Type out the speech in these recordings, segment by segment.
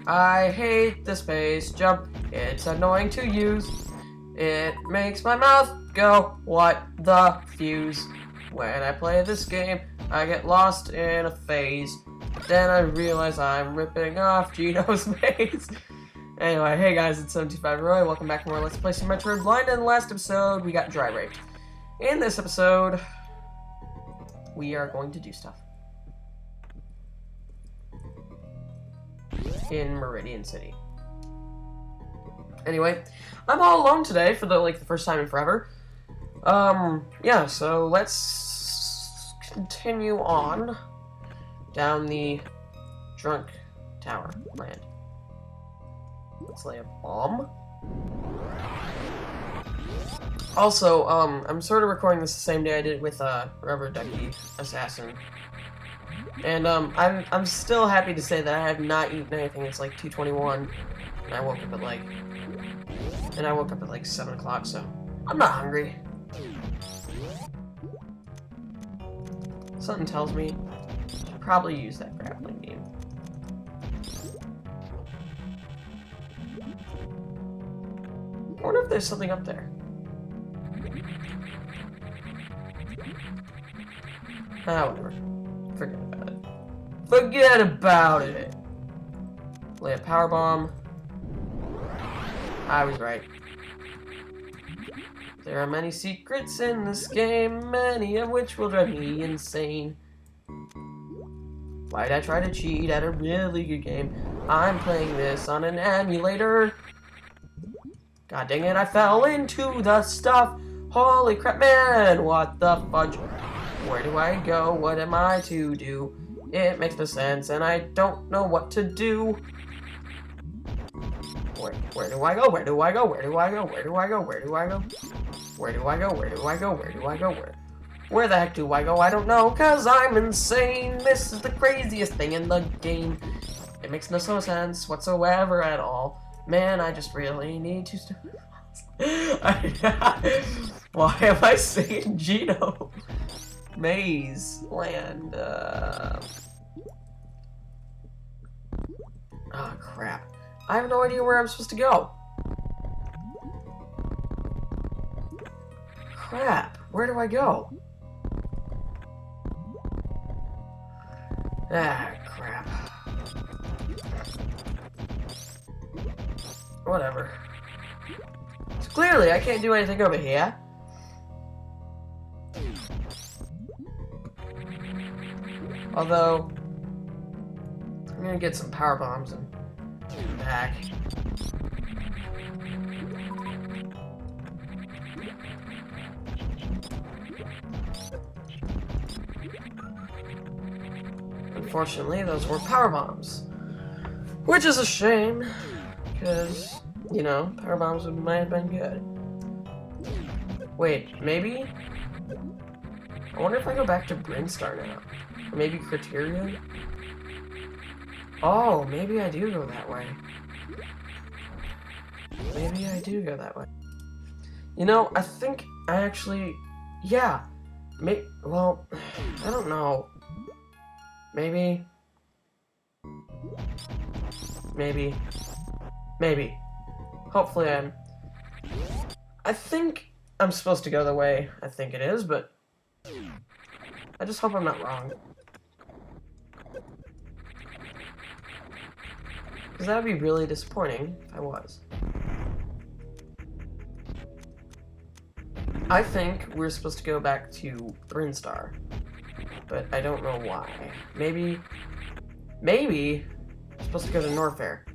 I hate the space jump. It's annoying to use. It makes my mouth go, what the fuse? When I play this game, I get lost in a phase. Then I realize I'm ripping off Gino's maze. Anyway, hey guys, it's 75 Roy. Welcome back to more Let's Play some Metroid Blind. In the last episode, we got dry raped. In this episode, we are going to do stuff. In Meridian City. Anyway, I'm all alone today for the first time in forever. Yeah, so let's continue on down the drunk tower land. Let's lay a bomb. Also, I'm sort of recording this the same day I did with Rubber Ducky Assassin. And I'm still happy to say that I have not eaten anything. It's like 2:21, and I woke up at like 7 o'clock, so I'm not hungry. Something tells me I should probably use that grappling beam. I wonder if there's something up there. Ah, whatever. Forget about it. Forget about it! Lay a power bomb. I was right. There are many secrets in this game, many of which will drive me insane. Why'd I try to cheat at a really good game? I'm playing this on an emulator. God dang it, I fell into the stuff. Holy crap, man, what the fudge? Where do I go? What am I to do? It makes no sense, and I don't know what to do. Where do I go? Where do I go? Where do I go? Where do I go? Where do I go? Where do I go? Where do I go? Where do I go? Where the heck do I go? I don't know, cause I'm insane. This is the craziest thing in the game. It makes no sense whatsoever at all. Man, I just really need to Why am I saying Gino? Maze land. Oh crap. I have no idea where I'm supposed to go. Crap. Where do I go? Ah, crap. Whatever. So clearly, I can't do anything over here. Although, I'm gonna get some power bombs and back. Unfortunately, those were power bombs, which is a shame, because, you know, power bombs might have been good. Wait, maybe? I wonder if I go back to Brinstar now. Or maybe Criteria? Oh, maybe I do go that way. Maybe I do go that way. You know, I think I actually... Yeah. Well, I don't know. Maybe. Hopefully I think I'm supposed to go the way I think it is, but I just hope I'm not wrong. Because that would be really disappointing if I was. I think we're supposed to go back to Brinstar, but I don't know why. Maybe we're supposed to go to Norfair.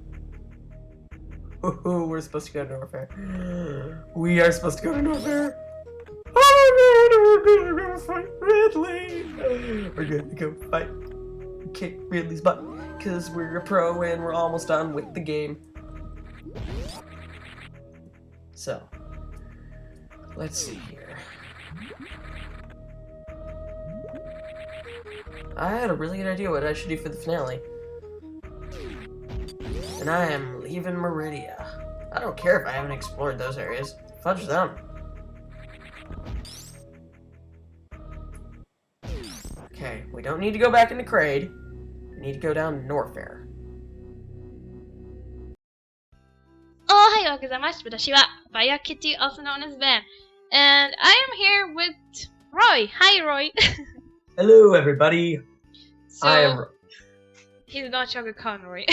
Ooh, we're supposed to go to Norfair. We are supposed to go to Norfair. Oh, we're gonna fight Ridley. We're gonna go fight, kick Ridley's butt, because we're a pro and we're almost done with the game. So, let's see here. I had a really good idea what I should do for the finale. And I am leaving Meridia. I don't care if I haven't explored those areas. Fudge them. Okay, we don't need to go back into Kraid. We need to go down to Norfair. ようございます。私はFiyahKitteh, also known as Ben. And I am here with Roy. Hi, Roy. Hello, everybody. So, I am. he's not Chugga Conroy.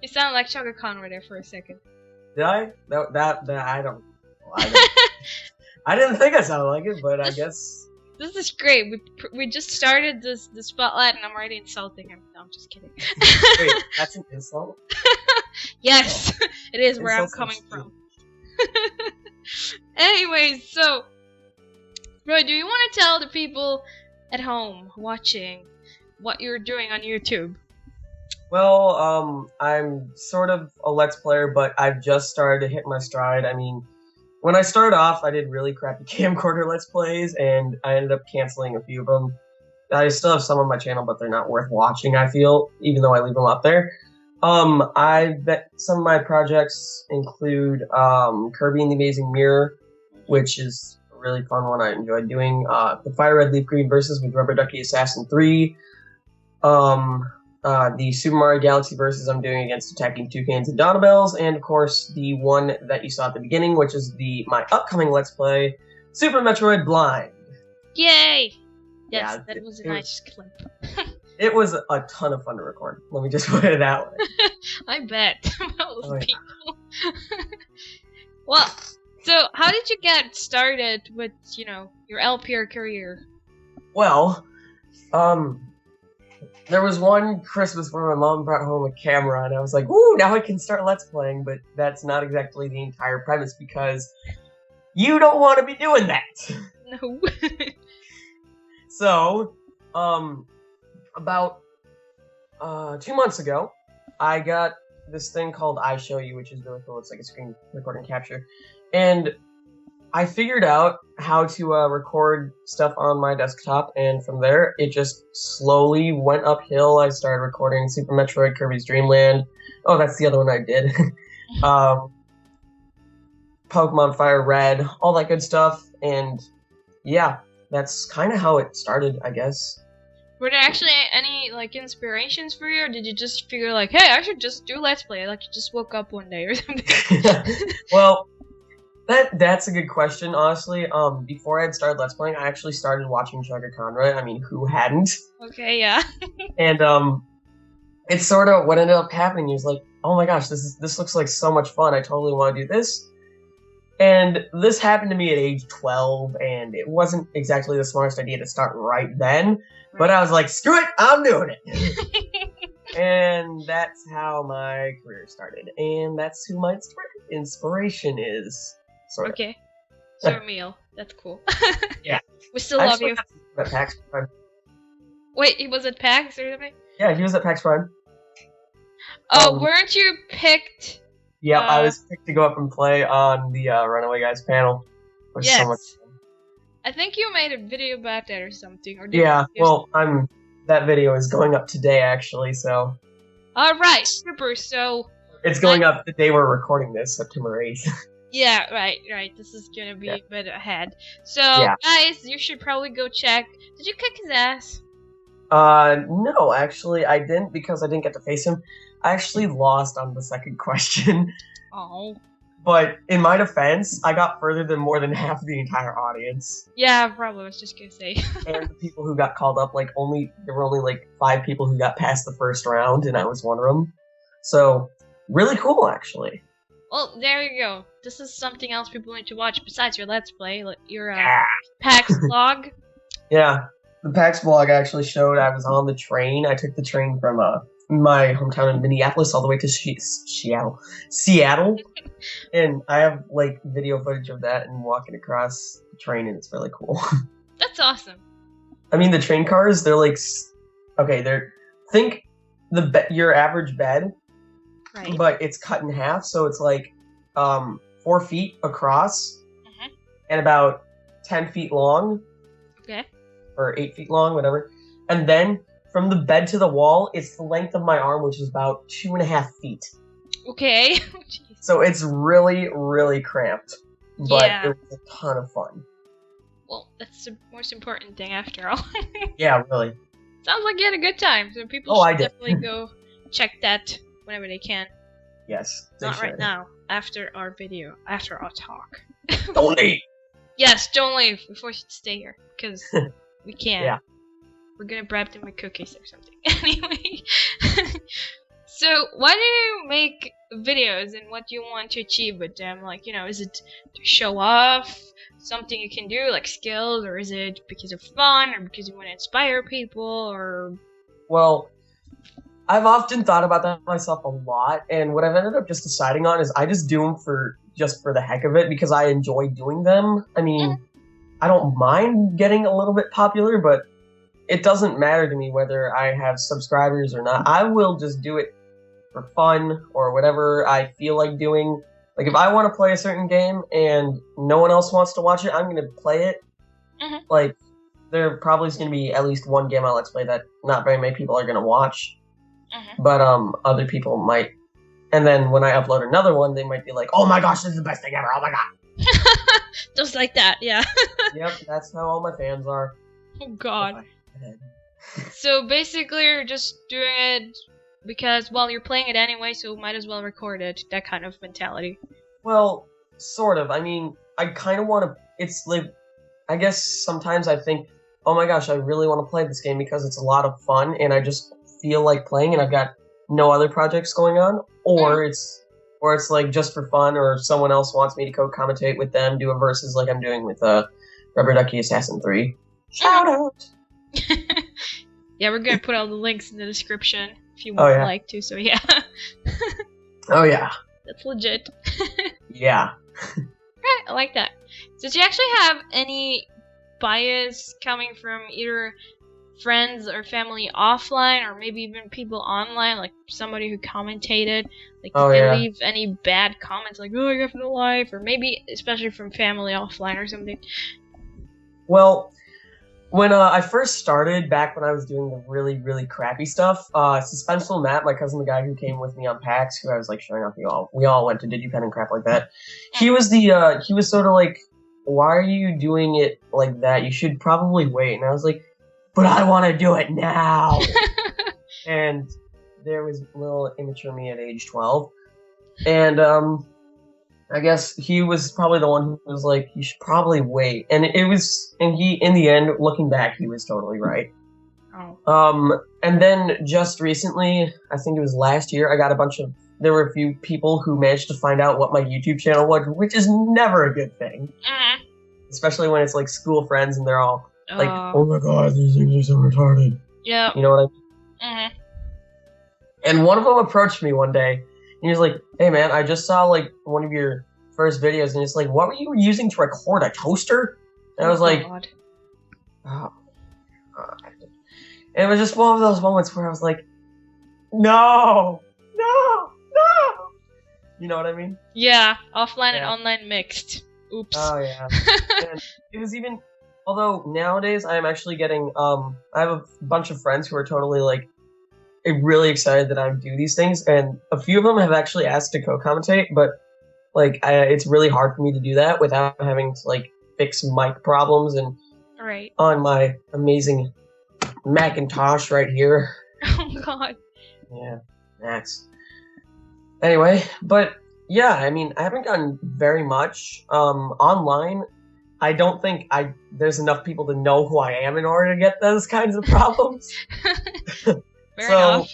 You sound like Chugga Conroy there for a second. Did I? That I don't. I didn't think I sounded like it, but I guess. This is great. We just started the spotlight, and I'm already insulting him. No, I'm just kidding. Wait, that's an insult? Yes, it is where I'm Insults coming are from. Anyways, so Roy, do you want to tell the people at home watching what you're doing on YouTube? Well, I'm sort of a Let's Player, but I've just started to hit my stride. I mean, when I started off, I did really crappy camcorder Let's Plays, and I ended up canceling a few of them. I still have some on my channel, but they're not worth watching, I feel, even though I leave them up there. Some of my projects include Kirby and the Amazing Mirror, which is a really fun one I enjoyed doing. The Fire Red Leaf Green Versus with Rubber Ducky Assassin 3. The Super Mario Galaxy Versus I'm doing against Attacking Toucans and Donabells, and of course the one that you saw at the beginning, which is my upcoming Let's Play, Super Metroid Blind. Yay! Yes, Yeah, that was a nice clip. It was a ton of fun to record. Let me just put it that way. I bet. Those people. Well, so how did you get started with, your LPer career? Well, there was one Christmas where my mom brought home a camera, and I was like, "Ooh, now I can start Let's Playing." But that's not exactly the entire premise, because you don't want to be doing that. No. So, about 2 months ago, I got this thing called iShowU, which is really cool. It's like a screen recording capture, and I figured out how to record stuff on my desktop, and from there, it just slowly went uphill. I started recording Super Metroid, Kirby's Dream Land. Oh, that's the other one I did. Pokemon Fire Red, all that good stuff, and yeah, that's kind of how it started, I guess. Were there actually any, inspirations for you, or did you just figure, hey, I should just do Let's Play, you just woke up one day or something? Well, that's a good question, honestly. Before I had started Let's Playing, I actually started watching Chugga Conroy. I mean, who hadn't? Okay, yeah. And, it's sort of what ended up happening. He was like, oh my gosh, this looks like so much fun. I totally want to do this. And this happened to me at age 12, and it wasn't exactly the smartest idea to start right then. Right. But I was like, screw it, I'm doing it. And that's how my career started. And that's who my inspiration is. Sort of. Okay. So, Emil, that's cool. Yeah. We still love you. At PAX Prime. Wait, he was at PAX or something? Yeah, he was at PAX Prime. Oh, weren't you picked? Yeah, I was picked to go up and play on the Runaway Guys panel. Which is so much fun. I think you made a video about that or something. Or yeah, well, that video is going up today, actually, so... Alright, super, so... It's going up the day we're recording this, September 8th. Yeah, right. This is gonna be a bit ahead. So, guys, you should probably go check. Did you kick his ass? No, actually, I didn't, because I didn't get to face him. I actually lost on the second question. Oh. But, in my defense, I got further than more than half of the entire audience. Yeah, probably, I was just gonna say. And the people who got called up, there were only 5 people who got past the first round, and I was one of them. So, really cool, actually. Well, there you go. This is something else people need to watch besides your Let's Play, your PAX vlog. Yeah, the PAX vlog actually showed I was on the train. I took the train from my hometown in Minneapolis all the way to Seattle. And I have video footage of that and walking across the train, and it's really cool. That's awesome. I mean, the train cars, they're think your average bed. Right. But it's cut in half, so it's 4 feet across and about 10 feet long. Okay. Or 8 feet long, whatever. And then from the bed to the wall, it's the length of my arm, which is about 2.5 feet. Okay. So it's really, really cramped. But it was a ton of fun. Well, that's the most important thing after all. Yeah, really. Sounds like you had a good time. So people should definitely go check that whenever they can. Yes, they Not should. right now. After our video. After our talk. Don't leave! Yes, don't leave. We're forced to stay here. Because we can't. Yeah. We're gonna bribe them with cookies or something. Anyway. So, why do you make videos and what do you want to achieve with them? Like, is it to show off something you can do, like skills, or is it because of fun, or because you want to inspire people, or... Well, I've often thought about that myself a lot, and what I've ended up just deciding on is I just do them for the heck of it because I enjoy doing them. I mean, I don't mind getting a little bit popular, but it doesn't matter to me whether I have subscribers or not. I will just do it for fun or whatever I feel like doing. Like, if I want to play a certain game and no one else wants to watch it, I'm going to play it. Mhm. Like, there probably is going to be at least one game I'll Let's Play that not very many people are going to watch. But other people might. And then when I upload another one, they might be like, oh my gosh, this is the best thing ever, oh my god. Just like that, yeah. Yep, that's how all my fans are. Oh god. So basically you're just doing it because, well, you're playing it anyway, so might as well record it. That kind of mentality. Well, sort of. I mean, I kind of want to... It's like... I guess sometimes I think, oh my gosh, I really want to play this game because it's a lot of fun, and I just feel like playing, and I've got no other projects going on, or it's like just for fun, or someone else wants me to co-commentate with them, do a versus like I'm doing with Rubber Ducky Assassin 3. Shout out! Yeah, we're gonna put all the links in the description if you would like to, so yeah. Oh yeah. That's legit. Yeah. Right, I like that. So do you actually have any bias coming from either friends or family offline, or maybe even people online, like somebody who commentated? Like, did they leave any bad comments, like, oh, you have no life, or maybe especially from family offline or something? Well, when I first started, back when I was doing the really, really crappy stuff, Suspenseful Matt, my cousin, the guy who came with me on PAX, who I was like showing off we all went to DigiPen and crap like that. He was he was sort of like, why are you doing it like that? You should probably wait. And I was like, but I want to do it now. And there was little immature me at age 12. And I guess he was probably the one who was like, you should probably wait. And he, in the end, looking back, he was totally right. Oh. And then just recently, I think it was last year, there were a few people who managed to find out what my YouTube channel was, which is never a good thing. Especially when it's like school friends and they're all like, oh my god, these things are so retarded. Yeah. You know what I mean? And one of them approached me one day, and he was like, hey man, I just saw like one of your first videos, and it's like, what were you using to record, a toaster? And I was like, oh god. And it was just one of those moments where I was like, no. You know what I mean? Yeah, offline and online mixed. Oops. Oh yeah. And it was even, although nowadays I am actually getting, I have a bunch of friends who are totally like, really excited that I do these things, and a few of them have actually asked to co-commentate, but like it's really hard for me to do that without having to like fix mic problems and on my amazing Macintosh right here. Oh god. Yeah, Max. Anyway, but yeah, I mean, I haven't gotten very much online. I don't think there's enough people to know who I am in order to get those kinds of problems. Fair enough.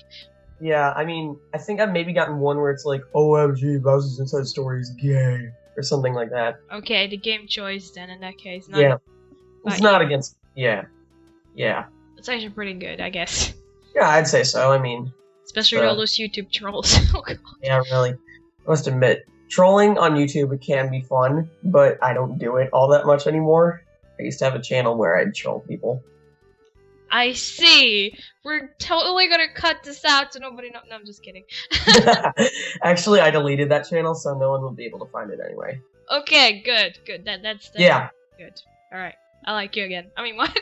Yeah, I mean, I think I've maybe gotten one where it's like, OMG, Bowser's Inside Story is gay, or something like that. Okay, the game choice then in that case. It's not against, yeah. It's actually pretty good, I guess. Yeah, I'd say so, I mean. Especially all those YouTube trolls. Oh, God. Yeah, really. I must admit, trolling on YouTube, it can be fun, but I don't do it all that much anymore. I used to have a channel where I'd troll people. I see. We're totally gonna cut this out so nobody knows. No, I'm just kidding. Actually, I deleted that channel, so no one will be able to find it anyway. Okay, good. That's yeah. Good. All right. I like you again. I mean, what?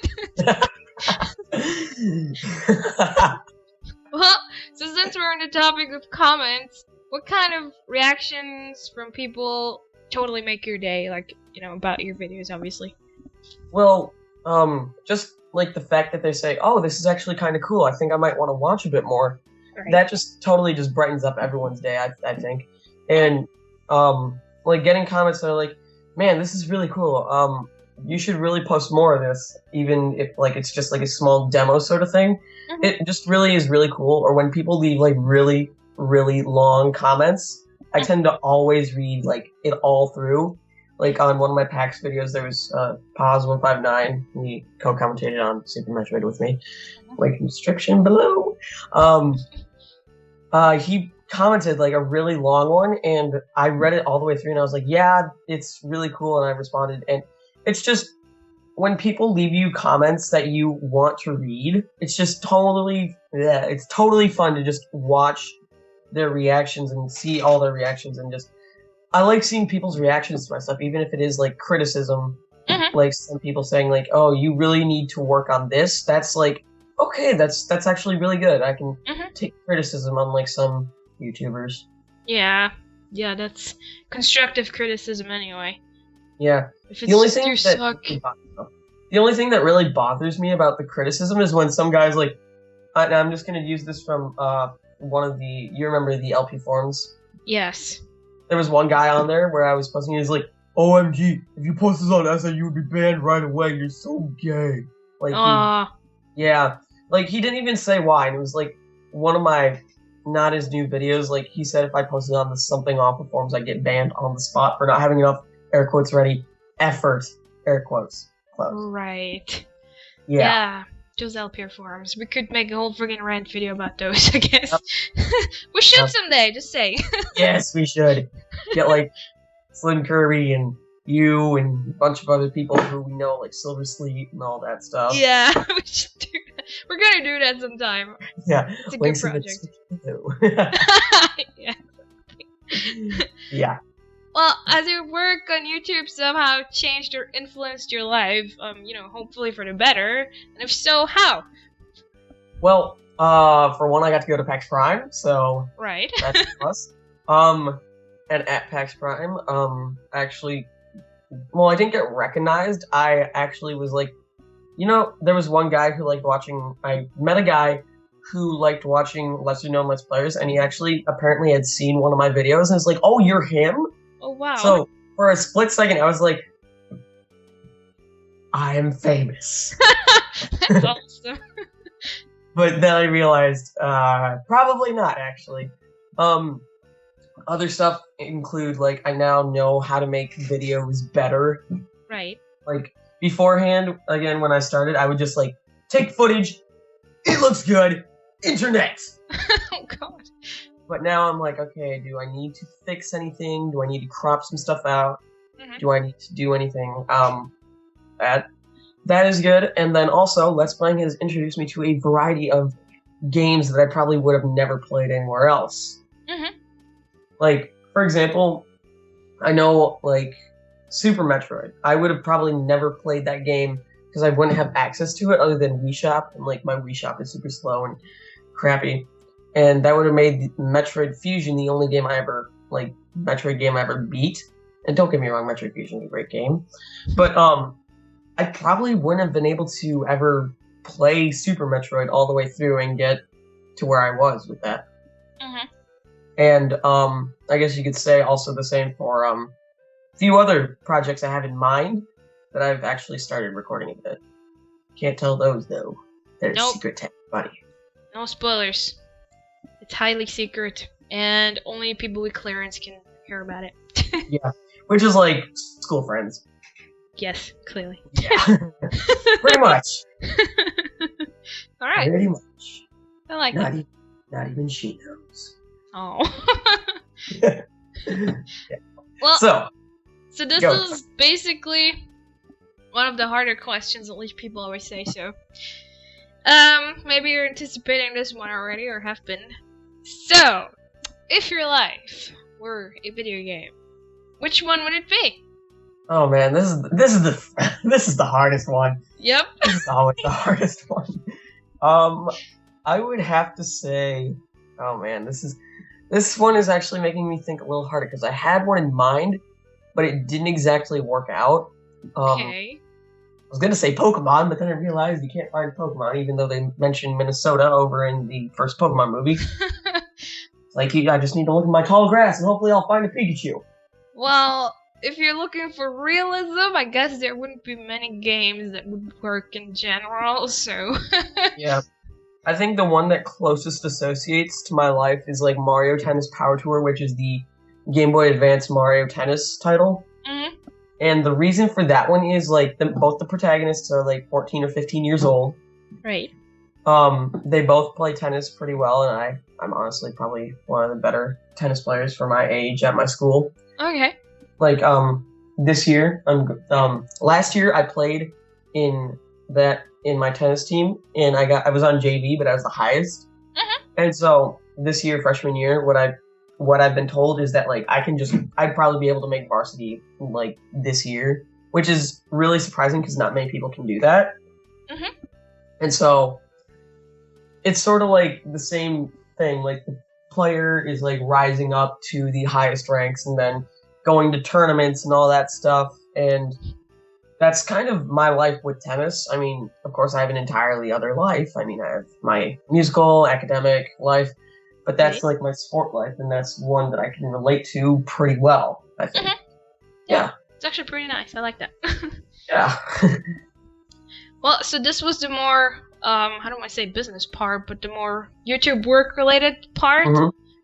Well, so since we're on the topic of comments, what kind of reactions from people totally make your day? Like, about your videos, obviously. Well, just like the fact that they say, oh, this is actually kind of cool. I think I might want to watch a bit more. Right. that just totally just brightens up everyone's day, I think. And like getting comments that are like, man, this is really cool. You should really post more of this, even if like it's just like a small demo sort of thing. Mhm. It just really is really cool. Or when people leave like really, really long comments, I tend to always read like it all through. Like on one of my PAX videos, there was Paz159. He co-commentated on Super Metroid with me. Like description below. He commented like a really long one, and I read it all the way through, and I was like, yeah, it's really cool, and I responded. And it's just when people leave you comments that you want to read, it's just totally, yeah, it's totally fun to just watch their reactions and see all their reactions, and just I like seeing people's reactions to my stuff, even if it is like criticism, like some people saying like, oh, you really need to work on this. That's like, okay, that's actually really good. I can take criticism on like some YouTubers. Yeah, that's constructive criticism anyway. Yeah. If it's just you suck. The only thing that really bothers me about the criticism is when some guys like, I'm just gonna use this from one of the, you remember the LP forums? Yes. There was one guy on there where I was posting, he's like, OMG, if you post this on SN, you would be banned right away. You're so gay. Like, yeah. Like, he didn't even say why. And it was like one of my not his new videos. Like, he said if I posted on the something awful forums, I'd get banned on the spot for not having enough air quotes ready effort. Air quotes. Close. Right. Yeah. Those LPer forums. We could make a whole friggin' rant video about those, I guess. We should someday, just say. Yes, we should. Get like Slim Kirby and you and a bunch of other people who we know, like Silver Sleep and all that stuff. Yeah, we should do that. We're gonna do that sometime. Yeah. It's a good project. Yeah. Yeah. Well, as your work on YouTube somehow changed or influenced your life, hopefully for the better, and if so, how? Well, for one, I got to go to PAX Prime, so right. That's a plus. And at PAX Prime, actually, well, I didn't get recognized. I actually was like, there was one guy who liked watching. I met a guy who liked watching lesser known Let's Players, and he actually apparently had seen one of my videos, and was like, "Oh, you're him." Oh, wow. So, for a split second, I was like, I am famous. That's awesome. But then I realized, probably not, actually. Other stuff include, like, I now know how to make videos better. Right. Like, beforehand, again, when I started, I would just, like, take footage, it looks good, internet! Oh, God. But now I'm like, okay, do I need to fix anything? Do I need to crop some stuff out? Do I need to do anything? That is good. And then also, Let's Playing has introduced me to a variety of games that I probably would have never played anywhere else. Like, for example, I know, like, Super Metroid. I would have probably never played that game because I wouldn't have access to it other than Wii Shop. And, like, my Wii Shop is super slow and crappy. And that would have made Metroid Fusion the only game I ever, like, Metroid game I ever beat. And don't get me wrong, Metroid Fusion is a great game. But, I probably wouldn't have been able to ever play Super Metroid all the way through and get to where I was with that. And, I guess you could say also the same for, a few other projects I have in mind that I've actually started recording a bit. Can't tell those, though. They're secret to everybody. No spoilers. It's highly secret, and only people with clearance can hear about it. Yeah, which is like school friends. Yes, clearly. Yeah. Pretty much. Alright. Pretty much. I like it. Not even she knows. Oh. Yeah. Well, so this is basically one of the harder questions, at least people always say so. Maybe you're anticipating this one already, or have been. So, if your life were a video game, which one would it be? Oh man, this is the hardest one. Yep. This is always the hardest one. I would have to say, oh man, this one is actually making me think a little harder because I had one in mind, but it didn't exactly work out. Okay. was gonna say Pokemon, but then I realized you can't find Pokemon, even though they mentioned Minnesota over in the first Pokemon movie. Like, I just need to look in my tall grass and hopefully I'll find a Pikachu. Well, if you're looking for realism, I guess there wouldn't be many games that would work in general, so... Yeah. I think the one that closest associates to my life is like Mario Tennis Power Tour, which is the Game Boy Advance Mario Tennis title. Mhm. And the reason for that one is like both the protagonists are like 14 or 15 years old. Right. They both play tennis pretty well, and I'm honestly probably one of the better tennis players for my age at my school. Okay. Like this year, last year I played in my tennis team, and I was on JV, but I was the highest. And so this year, freshman year, what I've been told is that like I'd probably be able to make varsity like this year, which is really surprising because not many people can do that. And so it's sort of like the same thing. Like the player is like rising up to the highest ranks and then going to tournaments and all that stuff. And that's kind of my life with tennis. I mean, of course, I have an entirely other life. I mean, I have my musical, academic life, but that's like my sport life, and that's one that I can relate to pretty well, I think. Yeah. It's actually pretty nice. I like that. Yeah. Well, so this was the more, how do I say business part, but the more YouTube work related part.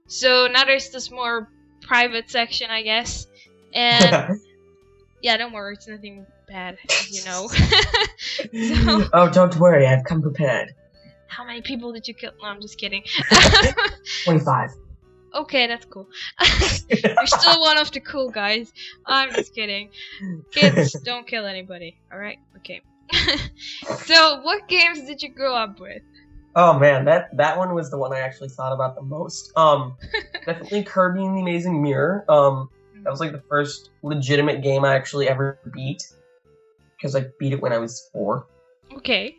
So now there's this more private section, I guess. And yeah, don't worry, it's nothing bad, you know. So, oh, don't worry, I've come prepared. How many people did you kill? No, I'm just kidding. 25. Okay, that's cool. You're still one of the cool guys. I'm just kidding. Kids, don't kill anybody, alright? Okay. So, what games did you grow up with? Oh man, that one was the one I actually thought about the most. Definitely Kirby and the Amazing Mirror. That was like the first legitimate game I actually ever beat, because I beat it when I was 4. Okay.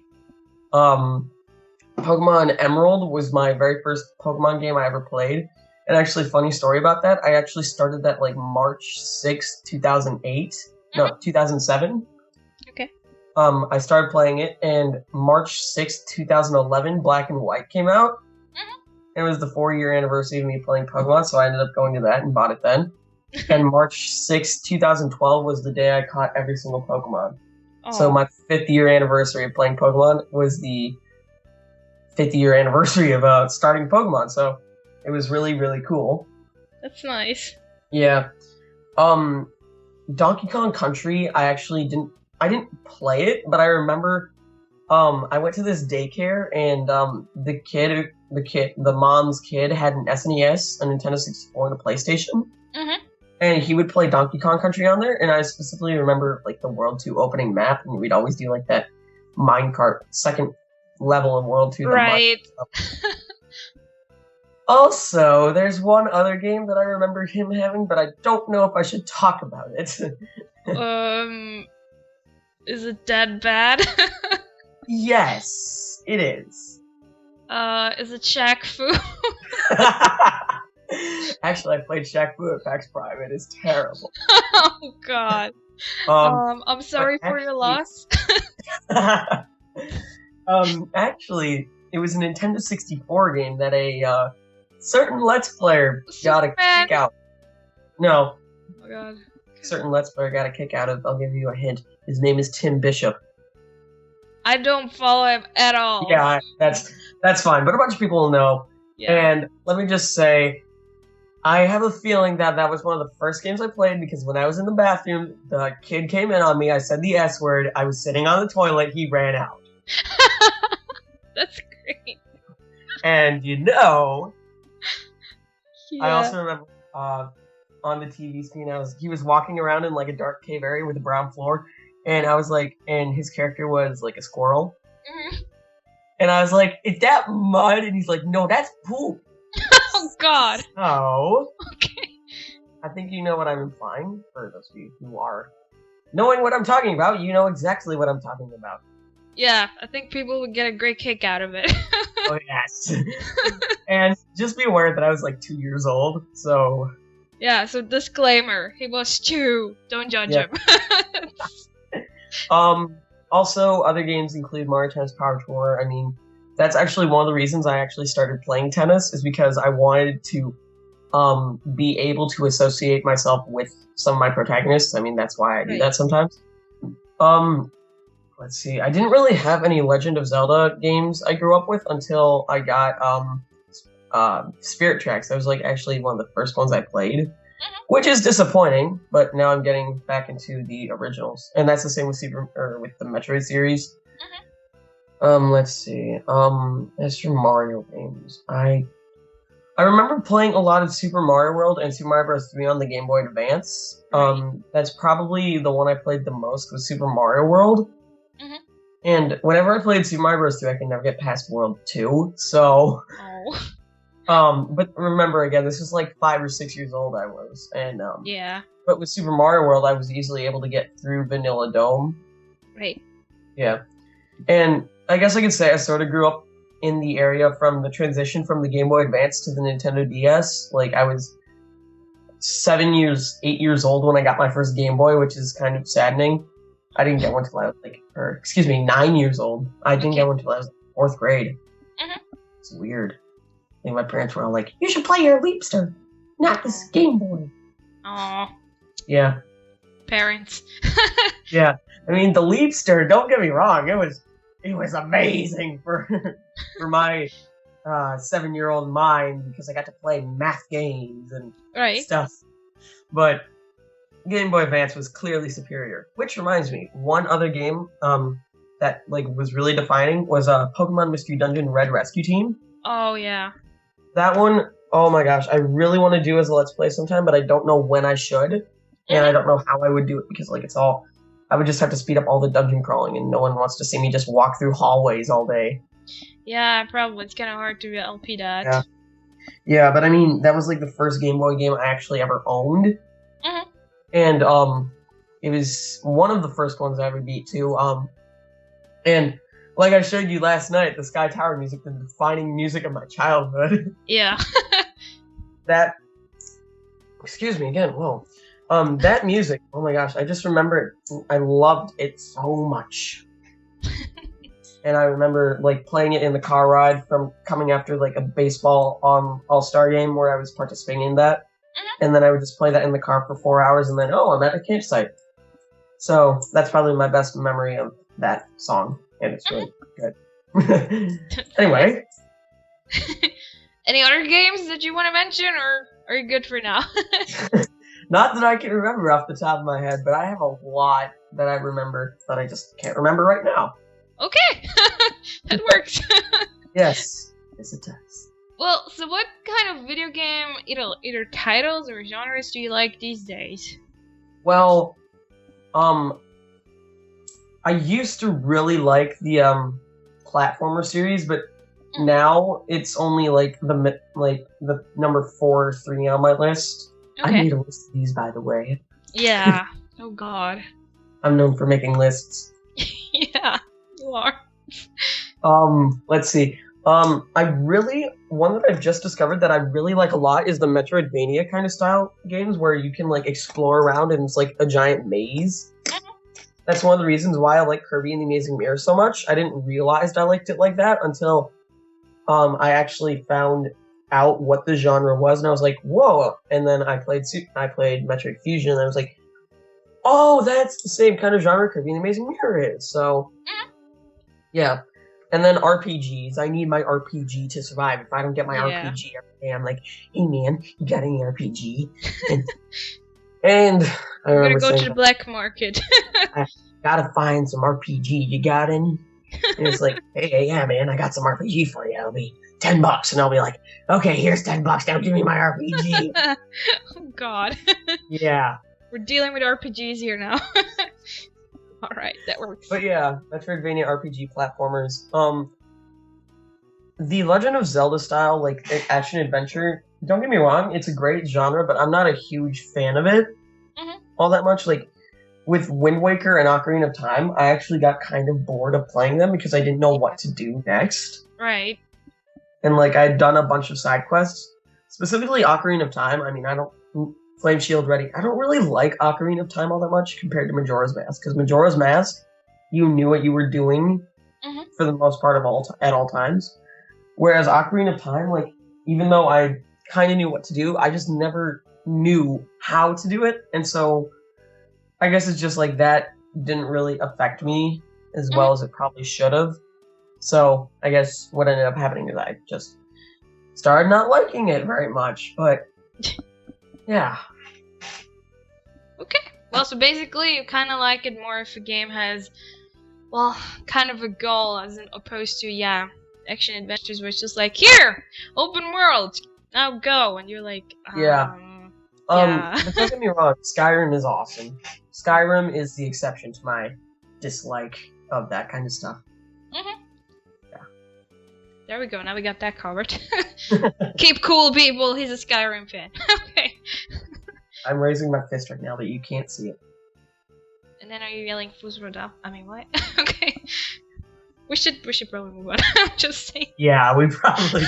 Pokemon Emerald was my very first Pokemon game I ever played. And actually, funny story about that, I actually started that like March 6th, 2008. No, 2007. Okay. I started playing it, and March 6th, 2011, Black and White came out. It was the 4-year anniversary of me playing Pokemon, so I ended up going to that and bought it then. And March 6th, 2012 was the day I caught every single Pokemon. So my 5th year anniversary of playing Pokemon was the 5th year anniversary of starting Pokemon, so it was really, really cool. That's nice. Yeah. Donkey Kong Country, I didn't play it, but I remember I went to this daycare, and the mom's kid had an SNES, a Nintendo 64, and a PlayStation. And he would play Donkey Kong Country on there, and I specifically remember like the World 2 opening map, and we'd always do like that minecart second level of World 2. Right. Also, there's one other game that I remember him having, but I don't know if I should talk about it. Is it that bad? Yes, it is. Is it Shaq Fu? Actually, I played Shaq Fu at PAX Prime. It is terrible. Oh God. I'm sorry for your loss. Actually, it was a Nintendo 64 game that a certain Let's Player got a kick out. No. Oh God. Certain Let's Player got a kick out of. I'll give you a hint. His name is Tim Bishop. I don't follow him at all. Yeah, that's fine. But a bunch of people will know. Yeah. And let me just say, I have a feeling that was one of the first games I played, because when I was in the bathroom, the kid came in on me, I said the S word, I was sitting on the toilet, he ran out. That's great. And yeah. I Yeah. also remember on the TV screen, he was walking around in like a dark cave area with a brown floor, and I was like, and his character was like a squirrel. And I was like, is that mud? And he's like, no, that's poop. Oh God. So, Okay. I think you know what I'm implying. For those of you who are knowing what I'm talking about, you know exactly what I'm talking about. Yeah, I think people would get a great kick out of it. Oh, yes. And just be aware that I was like 2 years old, so... Yeah, so disclaimer, he was 2. Don't judge him. also, other games include Mario Tennis Power Tour. I mean, that's actually one of the reasons I actually started playing tennis is because I wanted to be able to associate myself with some of my protagonists. I mean, that's why I do that sometimes. Let's see. I didn't really have any Legend of Zelda games I grew up with until I got Spirit Tracks. That was like actually one of the first ones I played, which is disappointing. But now I'm getting back into the originals, and that's the same with with the Metroid series. Let's see. As for Mario games, I remember playing a lot of Super Mario World and Super Mario Bros. 3 on the Game Boy Advance. That's probably the one I played the most was Super Mario World. And whenever I played Super Mario Bros. 3, I could never get past World 2. So, but remember again, this was like 5 or 6 years old I was, and But with Super Mario World, I was easily able to get through Vanilla Dome. Right. Yeah, and I guess I could say I sort of grew up in the area from the transition from the Game Boy Advance to the Nintendo DS. Like I was 8 years old when I got my first Game Boy, which is kind of saddening. I didn't get one till I was 9 years old. I didn't get one till I was 4th grade. It's weird. I think my parents were all like, "You should play your Leapster, not this Game Boy." Aww. Yeah. Parents. Yeah. I mean, the Leapster, don't get me wrong, it was amazing for my 7-year-old mind because I got to play math games and stuff. But Game Boy Advance was clearly superior. Which reminds me, one other game that was really defining was Pokemon Mystery Dungeon Red Rescue Team. Oh yeah. That one, oh my gosh, I really want to do as a Let's Play sometime, but I don't know when I should, and I don't know how I would do it because I would just have to speed up all the dungeon crawling, and no one wants to see me just walk through hallways all day. Yeah, probably. It's kind of hard to LP that. Yeah, but I mean, that was like the first Game Boy game I actually ever owned. And it was one of the first ones I ever beat too. And like I showed you last night, the Sky Tower music, the defining music of my childhood. Yeah. Excuse me again, whoa. That music, oh my gosh, I just remember I loved it so much. And I remember playing it in the car ride from coming after a baseball all-star game where I was participating in that. And then I would just play that in the car for 4 hours and then, I'm at a campsite. So that's probably my best memory of that song. And it's really good. Anyway. Any other games that you want to mention, or are you good for now? Not that I can remember off the top of my head, but I have a lot that I remember that I just can't remember right now. Okay. That works. Yes. Yes, it does. Well, so what kind of video game, either titles or genres do you like these days? Well, I used to really like the platformer series, but now it's only the number 4 or 3 on my list. Okay. I made a list of these, by the way. Yeah. Oh God. I'm known for making lists. Yeah, you are. Let's see. One that I've just discovered that I really like a lot is the Metroidvania kind of style games where you can explore around and it's like a giant maze. That's one of the reasons why I like Kirby and the Amazing Mirror so much. I didn't realize I liked it like that until I actually found out what the genre was, and I was like, whoa! And then I played Metroid Fusion, and I was like, oh, that's the same kind of genre Kirby and the Amazing Mirror is. So, yeah. And then RPGs. I need my RPG to survive. If I don't get my RPG every day, I'm like, hey man, you got any RPG? And I remember saying, go to the black market. I gotta find some RPG. You got any? And it's like, hey, yeah, man, I got some RPG for you. It'll be $10, and I'll be like, okay, here's $10. Now give me my RPG. Oh God. Yeah. We're dealing with RPGs here now. All right, that works. But yeah, Metroidvania RPG platformers. The Legend of Zelda style, action adventure. Don't get me wrong, it's a great genre, but I'm not a huge fan of it all that much. With Wind Waker and Ocarina of Time, I actually got kind of bored of playing them because I didn't know what to do next. Right. And I'd done a bunch of side quests, specifically Ocarina of Time. I mean, I don't. Flame Shield Ready. I don't really like Ocarina of Time all that much compared to Majora's Mask, because Majora's Mask you knew what you were doing Mhm. for the most part at all times. Whereas Ocarina of Time, like, even though I kind of knew what to do, I just never knew how to do it. And so I guess it's just like that didn't really affect me as Mhm. well as it probably should have. So I guess what ended up happening is I just started not liking it very much. But yeah. Okay. Well, so basically, you kind of like it more if a game has, well, kind of a goal as opposed to, yeah, action adventures where it's just like, here, open world, now go, and you're like, Yeah. yeah. But don't get me wrong, Skyrim is awesome. Skyrim is the exception to my dislike of that kind of stuff. Mhm. Yeah. There we go. Now we got that covered. Keep cool, people. He's a Skyrim fan. Okay. I'm raising my fist right now, but you can't see it. And then are you yelling Fusroda? I mean, what? Okay. We should probably move on. Just saying. Yeah, we probably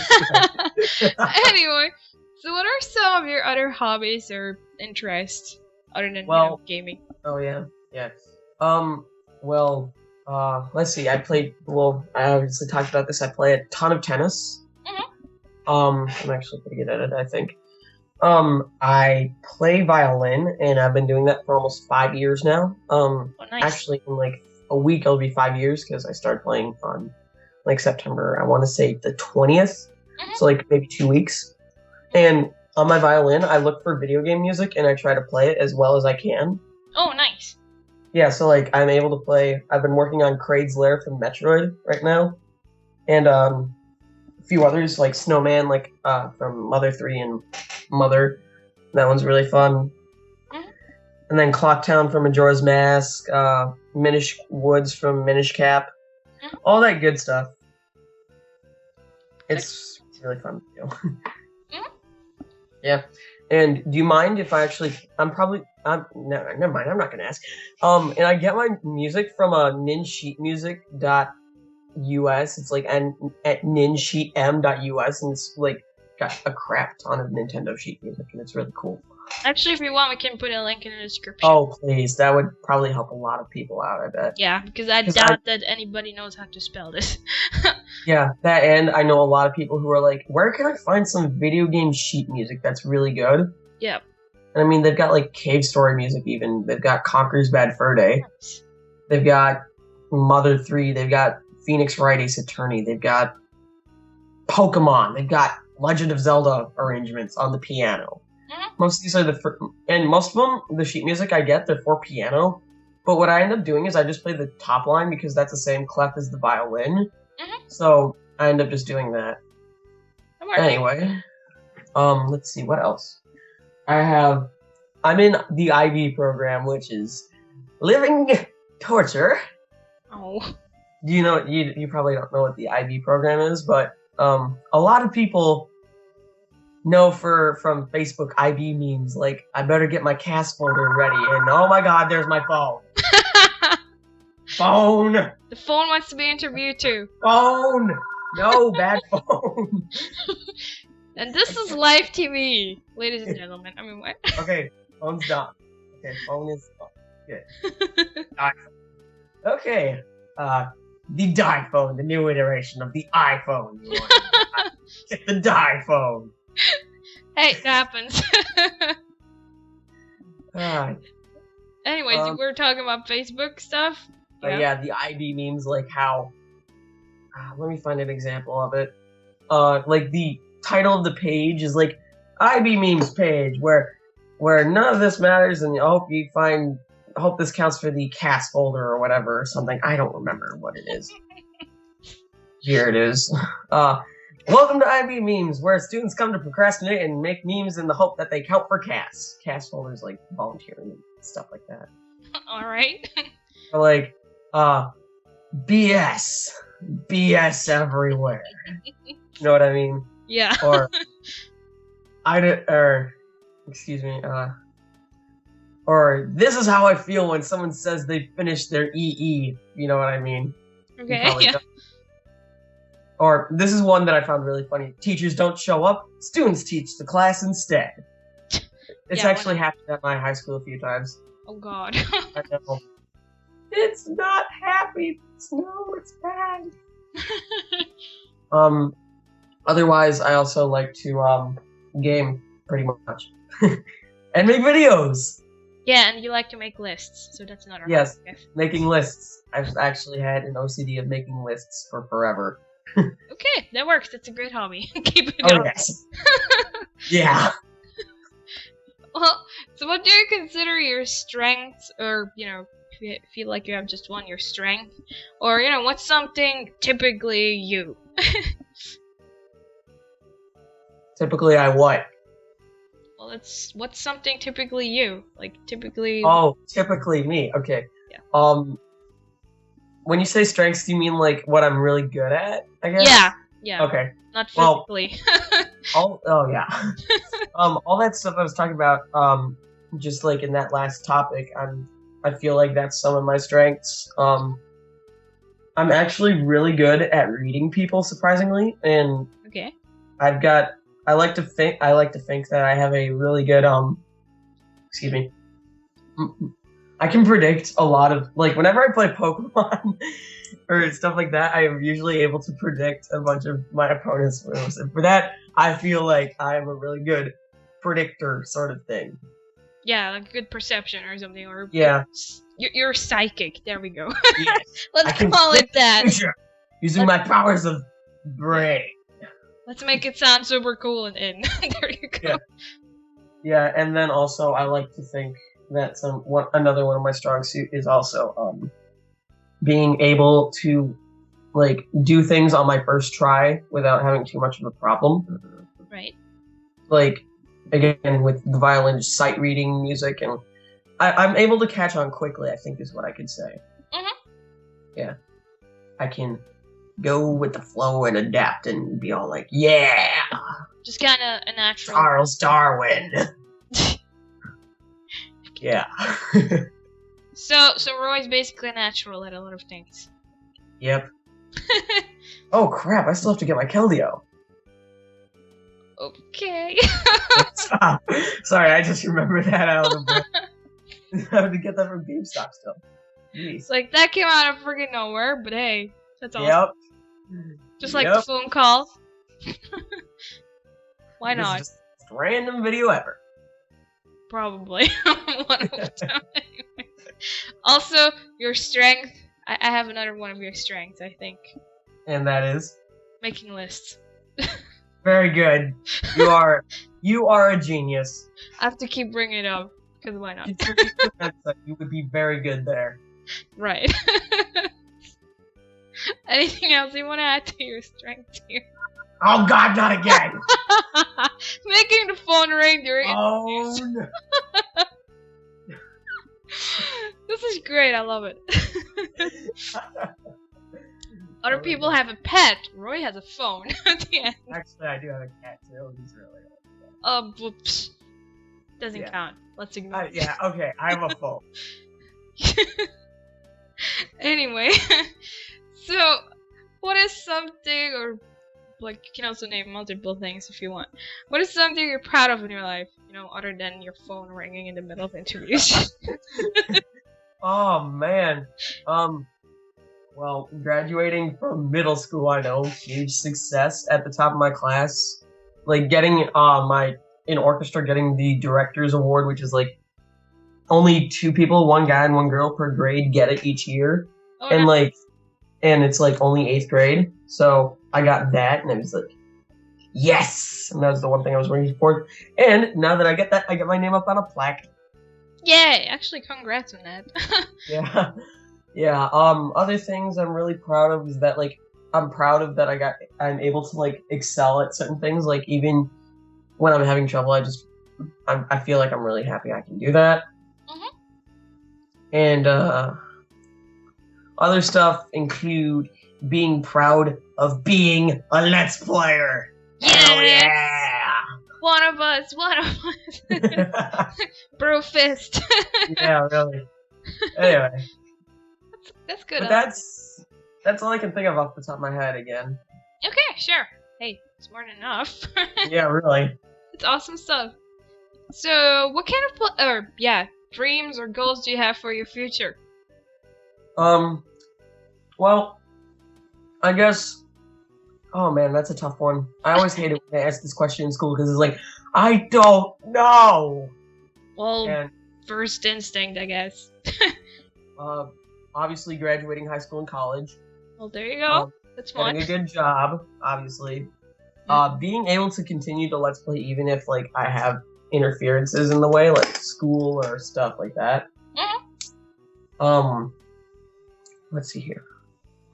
should. Anyway, so what are some of your other hobbies or interests other than gaming? Oh yeah. Well, let's see. I obviously talked about this. I play a ton of tennis. Mhm. I'm actually pretty good at it, I think. I play violin, and I've been doing that for almost 5 years now. Oh, nice. Actually, in like a week, it'll be 5 years because I started playing on like September. I want to say the 20th, so like maybe 2 weeks. And on my violin, I look for video game music and I try to play it as well as I can. Oh, nice. Yeah, so like I'm able to play. I've been working on Kraid's Lair from Metroid right now, and a few others like Snowman, like from Mother 3 and Mother. That one's really fun. Mhm. And then Clocktown from Majora's Mask, Minish Woods from Minish Cap, all that good stuff. It's really fun to do. Mhm. Yeah. And do you mind if I actually? No, never mind. I'm not gonna ask. And I get my music from ninsheetmusic.us. It's like at ninsheetm.us, and it's like got a crap ton of Nintendo sheet music, and it's really cool. Actually, if you want, we can put a link in the description. Oh, please. That would probably help a lot of people out, I bet. Yeah, because I doubt that anybody knows how to spell this. Yeah, that, and I know a lot of people who are like, where can I find some video game sheet music that's really good? Yeah. And I mean, they've got like Cave Story music even. They've got Conker's Bad Fur Day. Nice. They've got Mother 3. They've got Phoenix Wright Ace Attorney. They've got Pokemon. They've got Legend of Zelda arrangements on the piano. Most of these are and most of them, the sheet music I get, they're for piano. But what I end up doing is I just play the top line because that's the same clef as the violin. So I end up just doing that. Anyway, let's see what else. I'm in the IB program, which is Living Torture. Oh. Do you know? You probably don't know what the IB program is, but a lot of people know from Facebook IB memes like I better get my cast folder ready, and oh my god, there's my phone. Phone. The phone wants to be interviewed too. Phone. No, bad phone. And this is live TV, ladies and gentlemen. I mean, what? Okay, phone's done. Okay, phone is good. Okay, the die phone, the new iteration of the iPhone. Get the die phone. Hey, it happens. Anyways, we were talking about Facebook stuff. Yeah, the IB memes, like how. Let me find an example of it. Like the title of the page is like IB memes page, where none of this matters, and I hope this counts for the cast folder or whatever or something. I don't remember what it is. Here it is. Welcome to IB memes, where students come to procrastinate and make memes in the hope that they count for casts. Cast folders like volunteering and stuff like that. All right. Or like, BS everywhere. You know what I mean? Yeah. Or this is how I feel when someone says they finished their EE. You know what I mean? Okay. Yeah. Don't. Or this is one that I found really funny. Teachers don't show up. Students teach the class instead. It's actually happened at my high school a few times. Oh God. I know. It's not happy. No, it's bad. Otherwise, I also like to game pretty much and make videos. Yeah, and you like to make lists, so that's another Yes, hobby, I guess. making lists. I've actually had an OCD of making lists for forever. Okay, that works. That's a great hobby. Keep it Oh going. yes. Yeah. Well, so what do you consider your strengths, or, you know, if you feel like you have just one, your strength? Or, you know, what's something typically you? Typically, I what? Well, what's something typically you? Like, typically... Oh, typically me. Okay. Yeah. When you say strengths, do you mean like what I'm really good at? I guess. Yeah. Okay. Not Well, physically. oh yeah. All that stuff I was talking about, just like in that last topic, I feel like that's some of my strengths. I'm actually really good at reading people, surprisingly, and Okay. I like to think that I have a really good excuse me. I can predict a lot of, like, whenever I play Pokemon or stuff like that, I am usually able to predict a bunch of my opponent's moves. And for that, I feel like I am a really good predictor sort of thing. Yeah, like good perception or something, or... Yeah. You're psychic. There we go. Yes. Let's call it that. Using my powers of brain. Let's make it sound super cool and in. There you go. Yeah. Yeah, and then also I like to think that another one of my strong suit is also being able to like do things on my first try without having too much of a problem. Right. Like again with the violin, just sight reading music, and I'm able to catch on quickly, I think is what I could say. Yeah. I can go with the flow and adapt and be all like, yeah! Just kinda a natural... Charles Darwin! Yeah. So Roy's basically a natural at a lot of things. Yep. Oh crap, I still have to get my Keldeo. Okay. Sorry, I just remembered that out of the book. I have to get that from GameStop still. Jeez. It's like, that came out of friggin' nowhere, but hey, that's awesome. Yep. Just like the phone call. Why not? This is just a random video ever. Probably. One of them. Also, your strength. I have another one of your strengths, I think. And that is? Making lists. Very good. You are a genius. I have to keep bringing it up, because why not? You would be very good there. Right. Anything else you want to add to your strengths here? Oh god, not again! Making the phone ring during Oh no. This is great, I love it. Other people have a pet. Roy has a phone at the end. Actually, I do have a cat too. He's really Whoops. Doesn't count. Let's ignore it. Yeah, okay, I have a phone. Anyway, so what is something, or like you can also name multiple things if you want. What is something you're proud of in your life? You know, other than your phone ringing in the middle of interviews. Oh man. Well, graduating from middle school, I know, huge success at the top of my class. Like getting in orchestra, getting the director's award, which is like only 2 people, 1 guy and 1 girl per grade get it each year. Oh, And nice. and it's like only 8th grade. So I got that and I was like, yes! And that was the one thing I was waiting for. And now that I get that, I get my name up on a plaque. Yay! Actually, congrats on that. Yeah. Yeah, other things I'm really proud of is that, like, I'm proud of that I'm able to, like, excel at certain things, like, even when I'm having trouble, I feel like I'm really happy I can do that. Mm-hmm. And, other stuff include being proud of being a Let's Player. Yeah! Hell yeah! One of us! Bro fist! Yeah, really. Anyway. That's good. But that's all I can think of off the top of my head again. Okay, sure. Hey, it's more than enough. Yeah, really. It's awesome stuff. So, what kind of dreams or goals do you have for your future? Well, I guess. Oh man, that's a tough one. I always hated when I ask this question in school because it's like, I don't know. Well, And first instinct, I guess. obviously graduating high school and college, Well, there you go. That's getting one. a good job, obviously, being able to continue to Let's Play even if like I have interferences in the way, like school or stuff like that. Let's see here.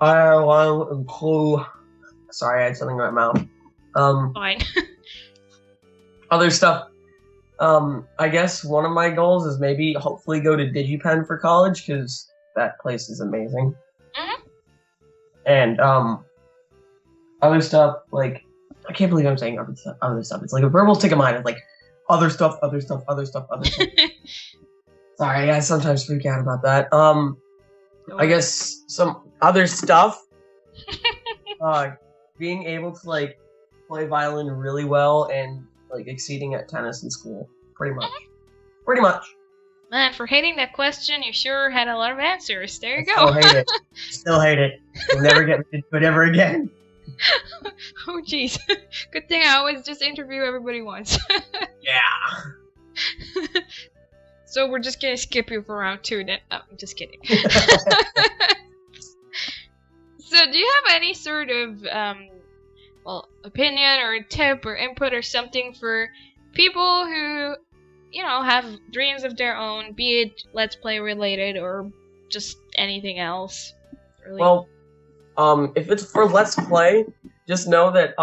I want to include. Sorry, I had something in my mouth. Fine. Other stuff. I guess one of my goals is maybe hopefully go to DigiPen for college because that place is amazing. And other stuff like I can't believe I'm saying other stuff. It's like a verbal tick of mine. It's like other stuff. Sorry, I sometimes freak out about that. I guess some other stuff. Being able to like play violin really well and like exceeding at tennis in school, pretty much. Man, for hating that question, you sure had a lot of answers. There you go. Still hate it. You'll never get me to do it ever again. Oh jeez. Good thing I always just interview everybody once. Yeah. So we're just gonna skip you for round 2 then. Oh, I'm just kidding. So do you have any sort of opinion or tip or input or something for people who, you know, have dreams of their own, be it Let's Play related or just anything else? Really? Well, if it's for Let's Play, just know that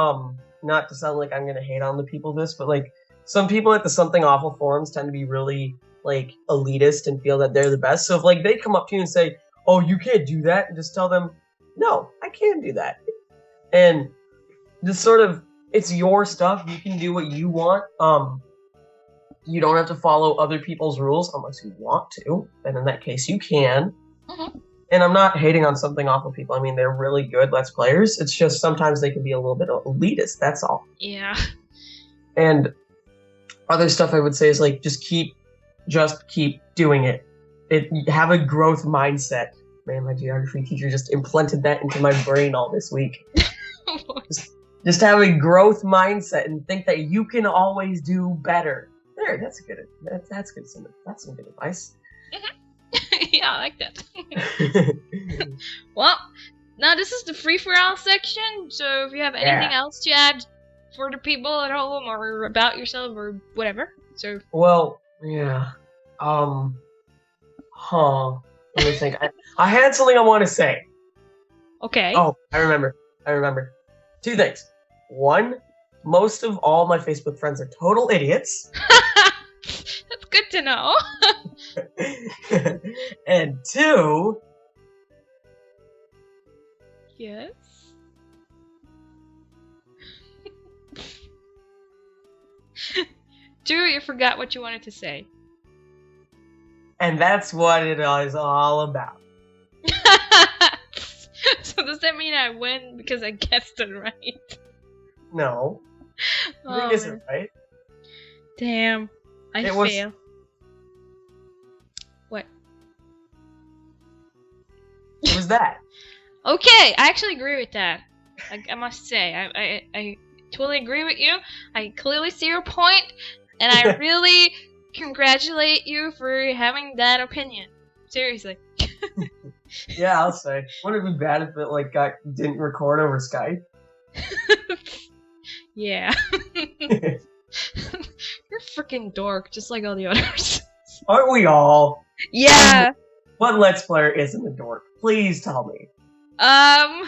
not to sound like I'm gonna hate on the people this, but like some people at the Something Awful forums tend to be really like elitist and feel that they're the best. So if like they come up to you and say, "Oh, you can't do that," and just tell them, "No, I can do that," and just sort of it's your stuff. You can do what you want. You don't have to follow other people's rules unless you want to, and in that case, you can. And I'm not hating on Something Awful people. I mean, they're really good Let's Players. It's just sometimes they can be a little bit elitist. That's all. Yeah. And other stuff I would say is like just keep doing it. Have a growth mindset. Man, my geography teacher just implanted that into my brain all this week. Just have a growth mindset and think that you can always do better. There, that's good. That's good. That's some good advice. Yeah, I like that. Well, now this is the free-for-all section, so if you have anything else to add for the people at home or about yourself or whatever, so... Well, yeah. Let me think. I had something I want to say. Okay. Oh, I remember. 2 things. 1, most of all my Facebook friends are total idiots. That's good to know. And 2... Yes? Two, you forgot what you wanted to say. And that's what it is all about. So does that mean I win because I guessed it right? No. You guessed it right. Damn. I fail. What? What was that? Okay, I actually agree with that. I must say, I totally agree with you. I clearly see your point, and I really congratulate you for having that opinion. Seriously. Yeah, I'll say. Wouldn't it be bad if it didn't record over Skype? Yeah. You're a freaking dork, just like all the others. Aren't we all? Yeah. What Let's Player isn't a dork? Please tell me. I'm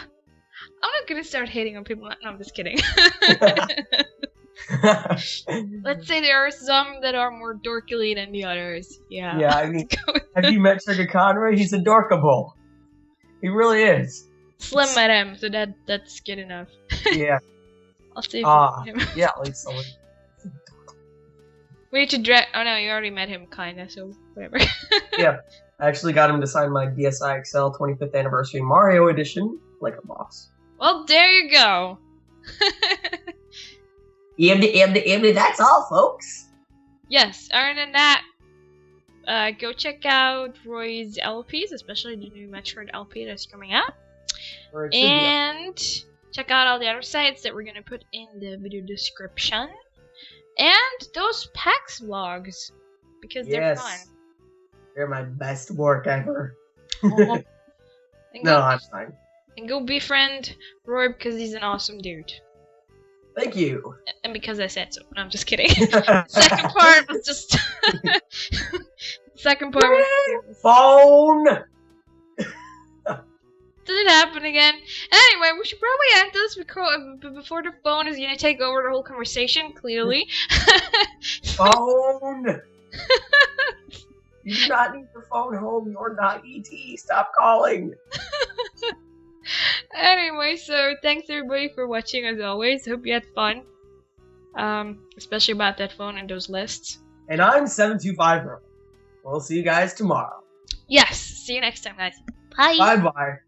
not gonna start hating on people. No, I'm just kidding. Let's say there are some that are more dorkily than the others. Yeah. Yeah, I mean, have you met Sugar Conroy? He's adorkable. He really is. Slim met him, so that's good enough. Yeah. I'll see if I meet him. Yeah, at least someone. We need to dress. Oh no, you already met him, kinda. So whatever. Yeah, I actually got him to sign my DSi XL 25th anniversary Mario edition, like a boss. Well, there you go. That's all, folks. Yes. Other than that, go check out Roy's LPs, especially the new Metroid LP that's coming out. Or it should be. And check out all the other sites that we're gonna put in the video description. And those PAX vlogs, because they're fun. They're my best work ever. And No, I'm fine. And go befriend Roy because he's an awesome dude. Thank you. And because I said so. No, I'm just kidding. Second part was just... Second part was... Phone! Did it happen again? Anyway, we should probably end this before the phone is gonna take over the whole conversation, clearly. Phone! You do not need your phone home. You're not ET. Stop calling. Anyway, so thanks everybody for watching as always. Hope you had fun. Especially about that phone and those lists. And I'm 725 We'll see you guys tomorrow. Yes, see you next time, guys. Bye. Bye-bye.